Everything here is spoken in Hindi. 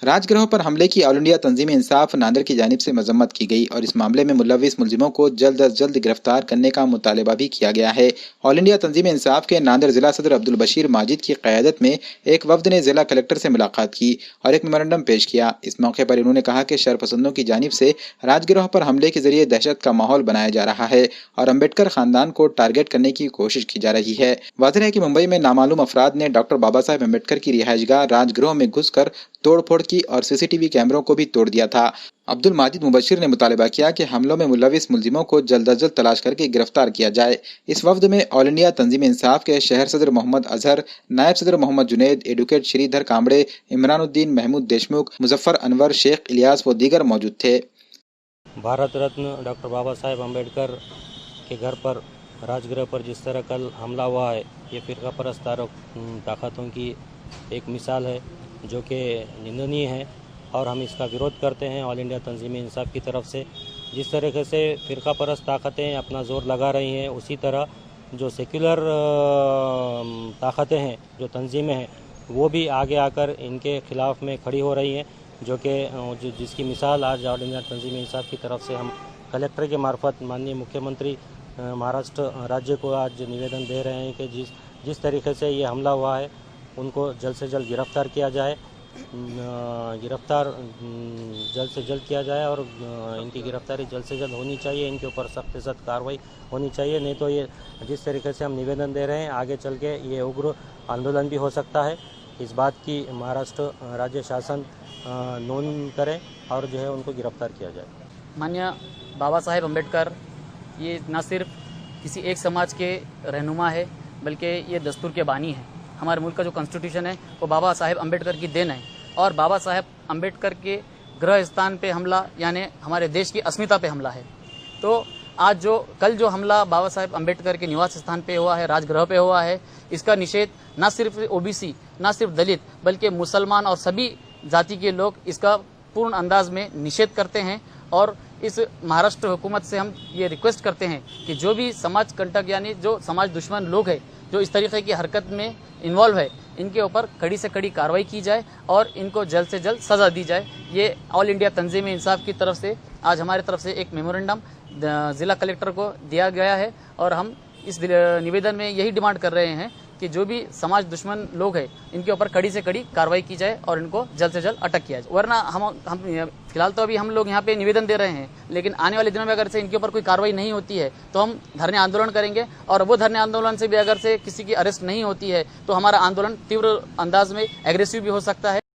राजगृह पर हमले की ऑल इंडिया तंजीम इंसाफ नांदेड़ की जानिब से मजम्मत की गई और इस मामले में मुलविस मुलजिमों को जल्द अज जल्द गिरफ्तार करने का मुतालबा भी किया गया है। ऑल इंडिया तंजीम इंसाफ के नांदेड़ जिला सदर अब्दुल बशीर माजिद की क़यादत में एक वफ्द ने जिला कलेक्टर से मुलाकात की और एक मेमोरेंडम पेश किया। इस मौके पर इन्होंने कहा कि शरपसंदों की जानिब से राजगृह पर हमले के जरिए दहशत का माहौल बनाया जा रहा है और अम्बेडकर खानदान को टारगेट करने की कोशिश की जा रही है। वाज़ेह है कि मुंबई में नामालूम अफराद ने डॉक्टर बाबा साहेब अम्बेडकर की रिहाइशगाह राजगृह में घुसकर तोड़फोड़ की और सीसीटीवी कैमरों को भी तोड़ दिया था। अब्दुल माजिद मुबशिर ने मुतालबा किया कि हमलों में मुलविस मुलजिमों को जल्द अज जल्द तलाश करके गिरफ्तार किया जाए। इस वफ्द में ऑल इंडिया तंजीम इंसाफ के शहर सदर मोहम्मद अजहर, नायब सदर मोहम्मद जुनैद, एडवोकेट श्रीधर कामड़े, इमरानुद्दीन महमूद देशमुख, मुजफ्फर अनवर, शेख इलियास व दीगर मौजूद थे। भारत रत्न डॉक्टर बाबा साहेब अम्बेडकर के घर पर राजगृह पर जिस तरह कल हमला हुआ है, ये फ़िरका परस्त ताकतों की एक मिसाल है जो कि निंदनीय है और हम इसका विरोध करते हैं ऑल इंडिया तंजीम इंसाफ की तरफ से। जिस तरीके से फ़िरका परस्त ताकतें अपना ज़ोर लगा रही हैं, उसी तरह जो सेक्युलर ताकतें हैं, जो तंजीमें हैं, वो भी आगे आकर इनके ख़िलाफ़ में खड़ी हो रही हैं, जो कि जिसकी मिसाल आज ऑल इंडिया तंजीम इंसाफ की तरफ से हम कलेक्टर के मार्फत माननीय मुख्यमंत्री महाराष्ट्र राज्य को आज निवेदन दे रहे हैं कि जिस तरीके से ये हमला हुआ है उनको जल्द से जल्द गिरफ़्तार किया जाए, जल्द से जल्द किया जाए और इनकी गिरफ्तारी जल्द से जल्द होनी चाहिए। इनके ऊपर सख्त से सख्त कार्रवाई होनी चाहिए, नहीं तो ये जिस तरीके से हम निवेदन दे रहे हैं आगे चल के ये उग्र आंदोलन भी हो सकता है। इस बात की महाराष्ट्र राज्य शासन नोंद करे और जो है उनको गिरफ्तार किया जाए। माननीय बाबा साहेब अम्बेडकर ये न सिर्फ किसी एक समाज के रहनुमा है, बल्कि ये दस्तूर के बानी है। हमारे मुल्क का जो कॉन्स्टिट्यूशन है वो बाबा साहेब अम्बेडकर की देन है और बाबा साहेब अम्बेडकर के गृह स्थान पे हमला यानी हमारे देश की अस्मिता पे हमला है। तो आज कल जो हमला बाबा साहेब अम्बेडकर के निवास स्थान पे हुआ है, राजगृह पे हुआ है, इसका निषेध न सिर्फ ओबीसी, न सिर्फ दलित, बल्कि मुसलमान और सभी जाति के लोग इसका पूर्ण अंदाज में निषेध करते हैं। और इस महाराष्ट्र हुकूमत से हम ये रिक्वेस्ट करते हैं कि जो भी समाज कंटक यानी जो समाज दुश्मन लोग हैं, जो इस तरीके की हरकत में इन्वॉल्व है, इनके ऊपर कड़ी से कड़ी कार्रवाई की जाए और इनको जल्द से जल्द सज़ा दी जाए। ये ऑल इंडिया तंजीम इंसाफ की तरफ से आज हमारे तरफ से एक मेमोरेंडम ज़िला कलेक्टर को दिया गया है और हम इस निवेदन में यही डिमांड कर रहे हैं कि जो भी समाज दुश्मन लोग हैं इनके ऊपर कड़ी से कड़ी कार्रवाई की जाए और इनको जल्द से जल्द अटक किया जाए। वरना हम फिलहाल तो अभी हम लोग यहाँ पे निवेदन दे रहे हैं, लेकिन आने वाले दिनों में अगर से इनके ऊपर कोई कार्रवाई नहीं होती है तो हम धरने आंदोलन करेंगे और वो धरने आंदोलन से भी अगर से किसी की अरेस्ट नहीं होती है तो हमारा आंदोलन तीव्र अंदाज में एग्रेसिव भी हो सकता है।